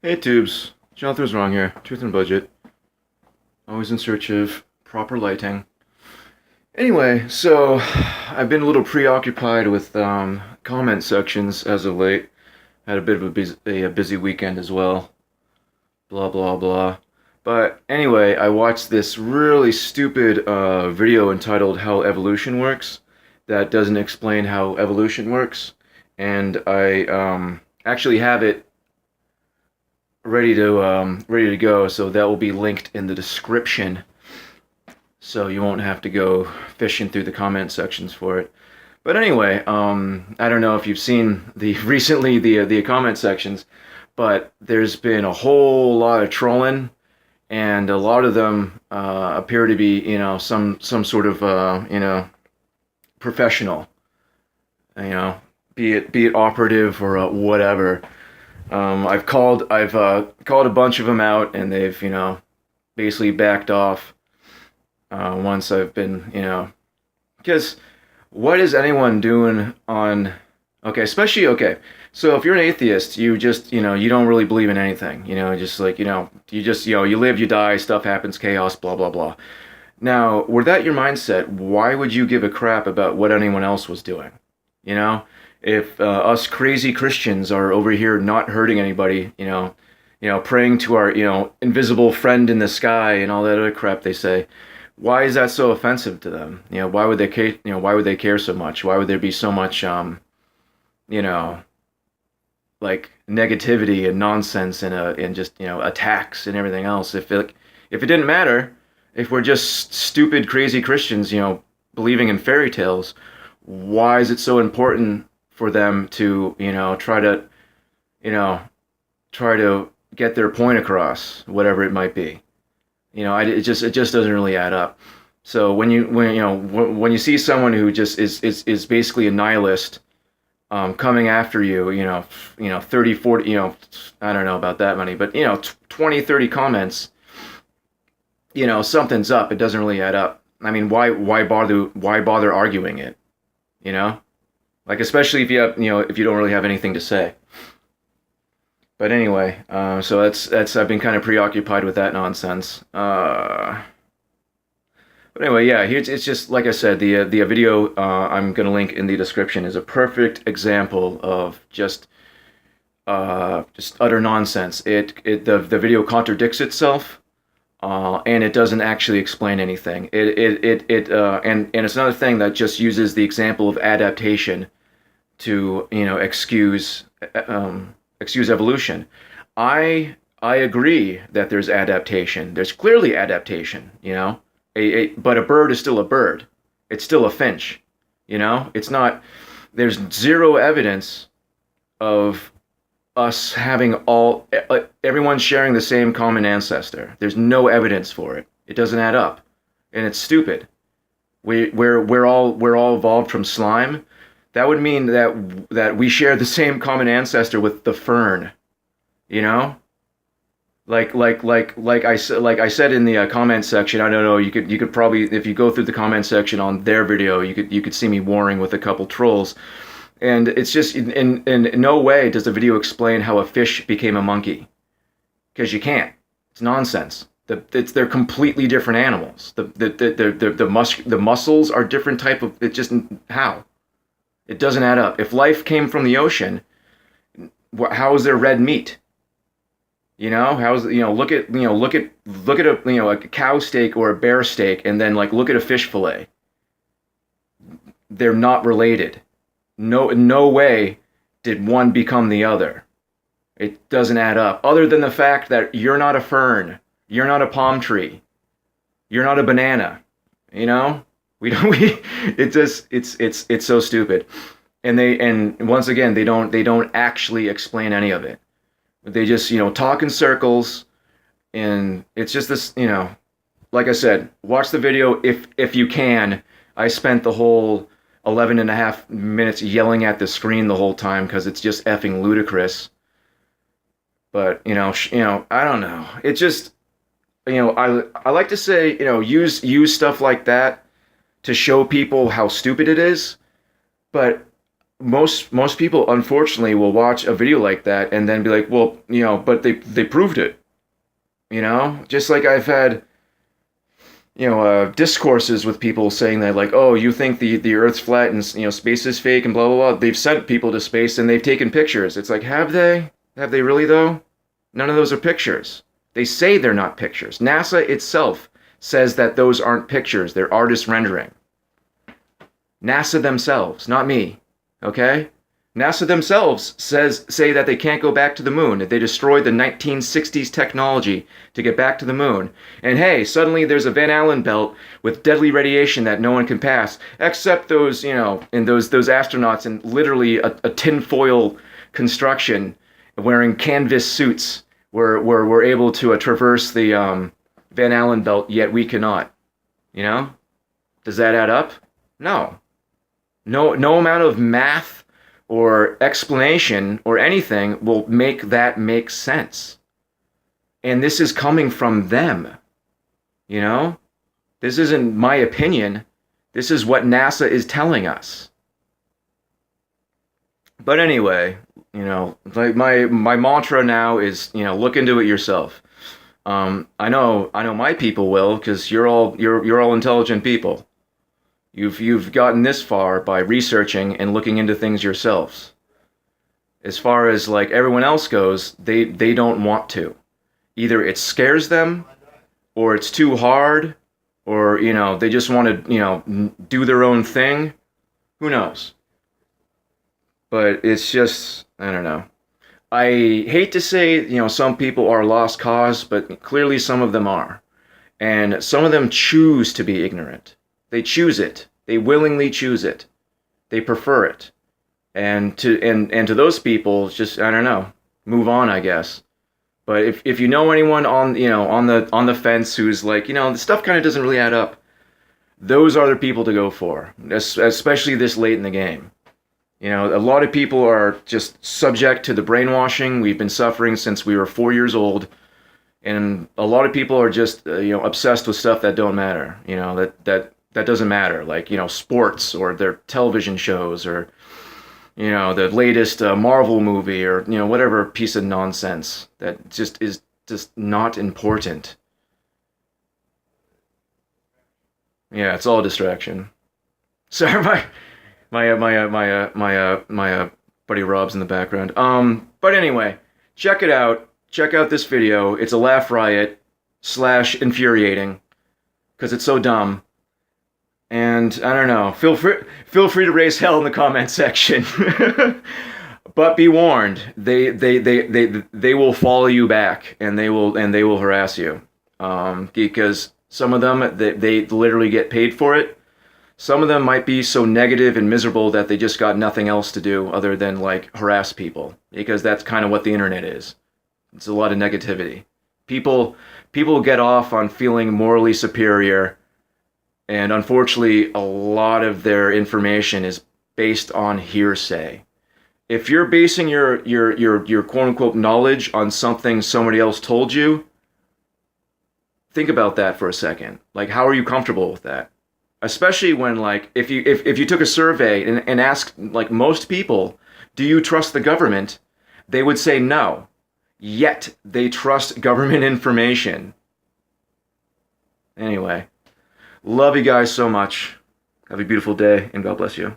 Hey tubes, Jonathan's wrong here. Truth and budget. Always in search of proper lighting. Anyway, so I've been a little preoccupied with comment sections as of late. Had a bit of a busy weekend as well. Blah blah blah. But anyway, I watched this really stupid video entitled "How Evolution Works" that doesn't explain how evolution works, and I actually have it ready to go, so that will be linked in the description, so you won't have to go fishing through the comment sections for it. But anyway, I don't know if you've seen the recently the comment sections, but there's been a whole lot of trolling, and a lot of them appear to be, some sort of professional, be it operative or whatever. I've called a bunch of them out, and they've basically backed off. Once I've been because what is anyone doing on especially so if you're an atheist, you just you don't really believe in anything, just like you just you live, you die, stuff happens, chaos, blah blah blah. Now, were that your mindset, why would you give a crap about what anyone else was doing? You know, if us crazy Christians are over here not hurting anybody, praying to our, invisible friend in the sky and all that other crap they say, why is that so offensive to them? Why would they care? Why would they care so much? Why would there be so much, like negativity and nonsense and just attacks and everything else? If it didn't matter, if we're just stupid, crazy Christians, believing in fairy tales, why is it so important for them to, you know, try to get their point across, whatever it might be? It just doesn't really add up. So when you see someone who just is basically a nihilist, coming after you, 30, 40, I don't know about that many, but 20, 30 comments, something's up. It doesn't really add up. I mean, why bother arguing it? Like, especially if you don't really have anything to say. But anyway, so that's I've been kind of preoccupied with that nonsense. But anyway, yeah, it's just like I said, the video I'm gonna link in the description is a perfect example of just utter nonsense. The video contradicts itself. And it doesn't actually explain anything. And it's another thing that just uses the example of adaptation to excuse evolution. I agree that there's adaptation. There's clearly adaptation. But a bird is still a bird. It's still a finch. It's not. There's zero evidence of us having everyone sharing the same common ancestor. There's no evidence for it. It doesn't add up, and it's stupid. We're all evolved from slime. That would mean that we share the same common ancestor with the fern. Like I said in the comment section. I don't know. You could probably, if you go through the comment section on their video, you could see me warring with a couple trolls. And it's just, in no way does the video explain how a fish became a monkey. Because you can't. It's nonsense. They're completely different animals. The muscles are different type of, it just, how? It doesn't add up. If life came from the ocean, how is there red meat? How's, look at a cow steak or a bear steak, and then look at a fish fillet. They're not related. No, in no way did one become the other. It doesn't add up. Other than the fact that you're not a fern, you're not a palm tree, you're not a banana. We don't. It's so stupid. And once again, they don't actually explain any of it. They just talk in circles, and it's just this. Like I said, watch the video if you can. I spent the whole 11 and a half minutes yelling at the screen the whole time because it's just effing ludicrous. But I don't know. It just I like to say use stuff like that to show people how stupid it is. But most people unfortunately will watch a video like that and then be like, well, but they proved it. Just like I've had discourses with people saying that, like, oh, you think the Earth's flat and space is fake and blah blah blah. They've sent people to space and they've taken pictures. It's like, have they? Have they really though? None of those are pictures. They say they're not pictures. NASA itself says that those aren't pictures. They're artist rendering. NASA themselves, not me. Okay? NASA themselves say that they can't go back to the moon, that they destroyed the 1960s technology to get back to the moon. And hey, suddenly there's a Van Allen belt with deadly radiation that no one can pass, except those, and those astronauts in literally a tinfoil construction wearing canvas suits were able to traverse the Van Allen belt, yet we cannot. Does that add up? No. No amount of math or explanation or anything will make that make sense. And this is coming from them. This isn't my opinion. This is what NASA is telling us. But anyway, like my mantra now is, look into it yourself. I know my people will, because you're all intelligent people. You've gotten this far by researching and looking into things yourselves. As far as like everyone else goes, they don't want to. Either it scares them, or it's too hard, or they just want to do their own thing. Who knows? But it's just, I don't know. I hate to say some people are lost cause, but clearly some of them are, and some of them choose to be ignorant. They choose it. They willingly choose it. They prefer it. And to those people, just, I don't know, move on, I guess. But if you know anyone on the fence who's like, the stuff kind of doesn't really add up, those are the people to go for, especially this late in the game. A lot of people are just subject to the brainwashing we've been suffering since we were 4 years old. And a lot of people are just, obsessed with stuff that don't matter, that doesn't matter, like, sports or their television shows or, the latest Marvel movie or, whatever piece of nonsense that just is just not important. Yeah, it's all a distraction. Sorry, my buddy Rob's in the background. But anyway, check it out. Check out this video. It's a laugh riot / infuriating because it's so dumb. And I don't know. Feel free to raise hell in the comment section. But be warned, they will follow you back and they will harass you. Because some of them they literally get paid for it. Some of them might be so negative and miserable that they just got nothing else to do other than like harass people, because that's kind of what the internet is. It's a lot of negativity. People get off on feeling morally superior, and unfortunately a lot of their information is based on hearsay. If you're basing your quote unquote knowledge on something somebody else told you, think about that for a second. Like, how are you comfortable with that? Especially when, like, if you took a survey and asked, like, most people, do you trust the government? They would say no. Yet they trust government information. Anyway, love you guys so much. Have a beautiful day, and God bless you.